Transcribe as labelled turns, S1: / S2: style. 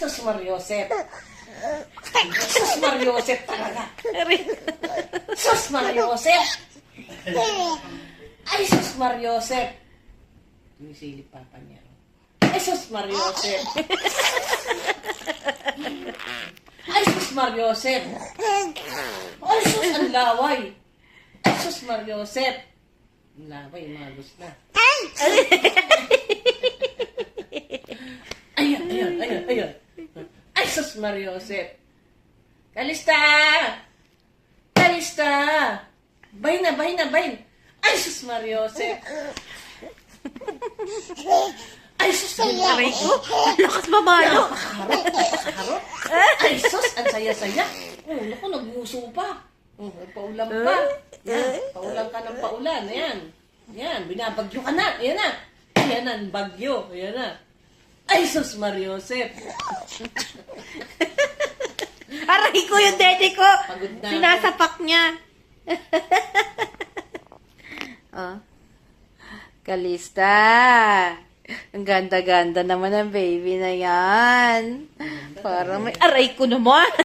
S1: Sus Mariosep. Sus Mariosep talaga. Sus Mariosep. Ay, sus Mariosep. Tumisilip papa niya. Ay, sus Mariosep. Ay, sus Mariosep. Ay, sus, ang laway. Ay, sus Mariosep. Ang laway, malos na. Ayun. Ay, sus Mariosep. Kalista! Kalista! Bahin na. Ay, sus Mariosep. Ay, sus, ang
S2: Aray ko, lakas mamalo.
S1: Napakaharot. Ay, sus, ang saya-saya. Oh, naku, nagmuso pa. Oh, paulan pa. Yan, paulan ka ng paulan. Ayan, binabagyo ka na. Ayan na. Ayan na, ang bagyo. Ayan na. Ay, sus, Mariosep.
S2: Aray ko yung dede ko.
S1: Pagod na ako.
S2: Sinasapak niya. Oh. Kalista. Ang ganda-ganda naman ang baby na yan. Parang may aray ko naman.